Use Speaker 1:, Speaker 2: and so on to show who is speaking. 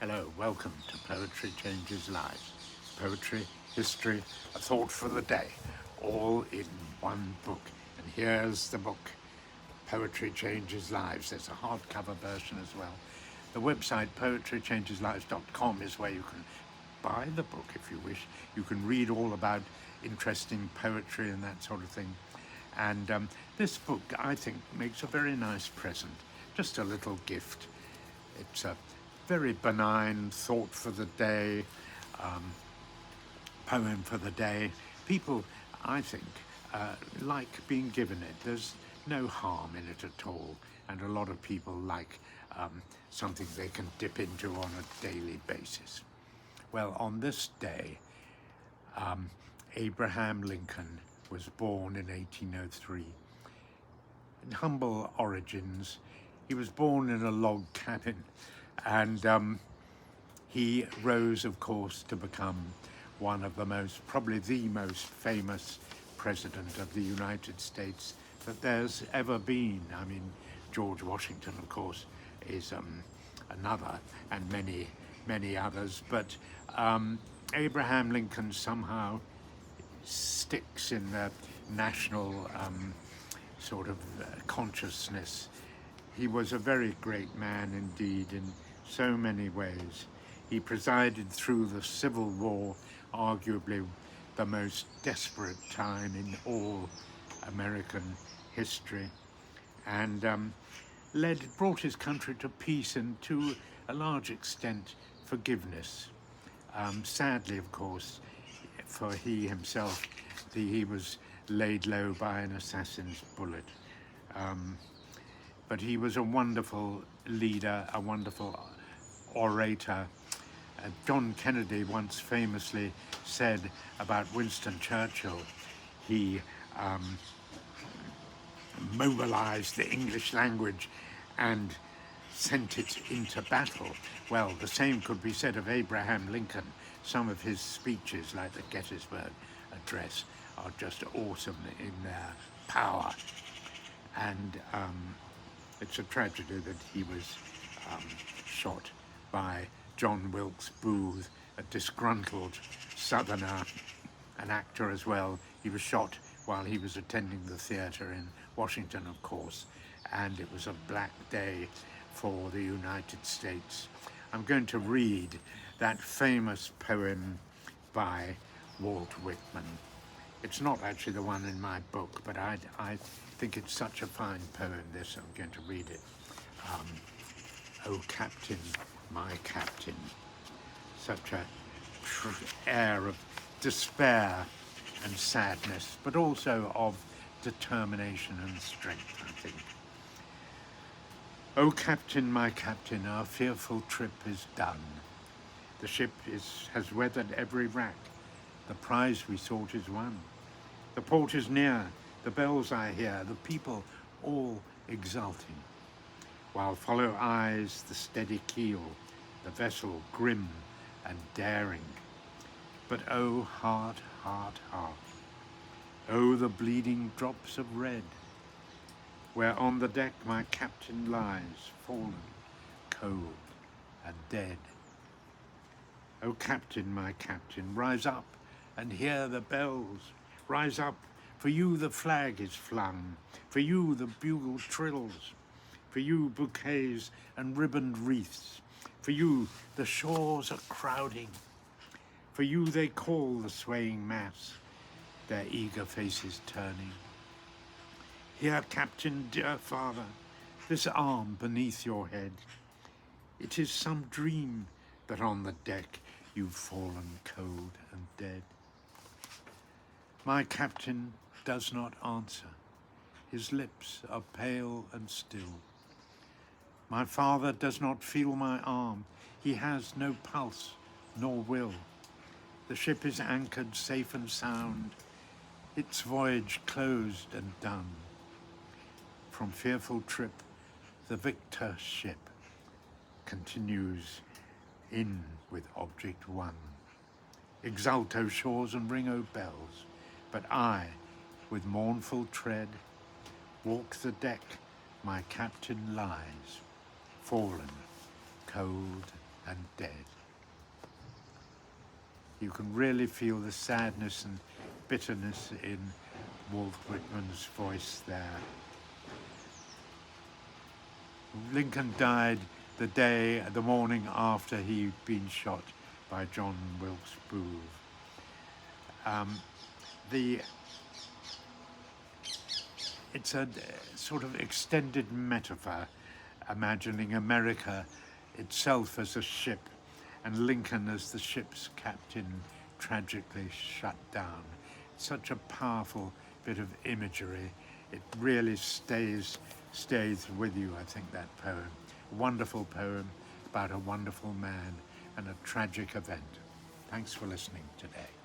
Speaker 1: Hello, welcome to Poetry Changes Lives. Poetry, history, a thought for the day, all in one book. And here's the book, Poetry Changes Lives. There's a hardcover version as well. The website poetrychangeslives.com is where you can buy the book if you wish. You can read all about interesting poetry and that sort of thing. And this book, I think, makes a very nice present, just a little gift. It's a very benign thought for the day, poem for the day. People, I think, like being given it. There's no harm in it at all. And a lot of people like something they can dip into on a daily basis. Well, on this day, Abraham Lincoln was born in 1803. In humble origins, he was born in a log cabin, and he rose, of course, to become one of the probably the most famous president of the United States that there's ever been. I mean, George Washington, of course, is another, and many others, but Abraham Lincoln somehow sticks in the national sort of consciousness. He was a very great man indeed in so many ways. He presided through the Civil War, arguably the most desperate time in all American history, and brought his country to peace and to a large extent forgiveness. Sadly, of course, for he himself, he was laid low by an assassin's bullet. But he was a wonderful leader, a wonderful orator. John Kennedy once famously said about Winston Churchill, he mobilised the English language and sent it into battle. Well, the same could be said of Abraham Lincoln. Some of his speeches, like the Gettysburg Address, are just awesome in their power. And it's a tragedy that he was shot by John Wilkes Booth, a disgruntled Southerner, an actor as well. He was shot while he was attending the theatre in Washington, of course, and it was a black day for the United States. I'm going to read that famous poem by Walt Whitman. It's not actually the one in my book, but I think it's such a fine poem, this. I'm going to read it. Oh, Captain, my Captain. Such a air of despair and sadness, but also of determination and strength, I think. Oh, Captain, my Captain, our fearful trip is done. The ship has weathered every rack. The prize we sought is won. The port is near, the bells I hear, the people all exulting, while follow eyes the steady keel, the vessel grim and daring. But oh, heart, heart, heart, oh, the bleeding drops of red, where on the deck my captain lies, fallen, cold and dead. Oh, Captain, my Captain, rise up and hear the bells. Rise up, for you the flag is flung, for you the bugle trills, for you bouquets and ribboned wreaths, for you the shores are crowding, for you they call the swaying mass, their eager faces turning. Here, Captain, dear father, this arm beneath your head. It is some dream that on the deck you've fallen cold and dead. My captain does not answer. His lips are pale and still. My father does not feel my arm. He has no pulse nor will. The ship is anchored safe and sound, its voyage closed and done. From fearful trip, the victor ship continues in with object won. Exult, O shores, and ring, O bells, but I, with mournful tread, walk the deck, my captain lies, fallen, cold and dead. You can really feel the sadness and bitterness in Walt Whitman's voice there. Lincoln died the morning after he'd been shot by John Wilkes Booth. It's a sort of extended metaphor, imagining America itself as a ship and Lincoln as the ship's captain, tragically shut down. Such a powerful bit of imagery. It really stays with you, I think, that poem. A wonderful poem about a wonderful man and a tragic event. Thanks for listening today.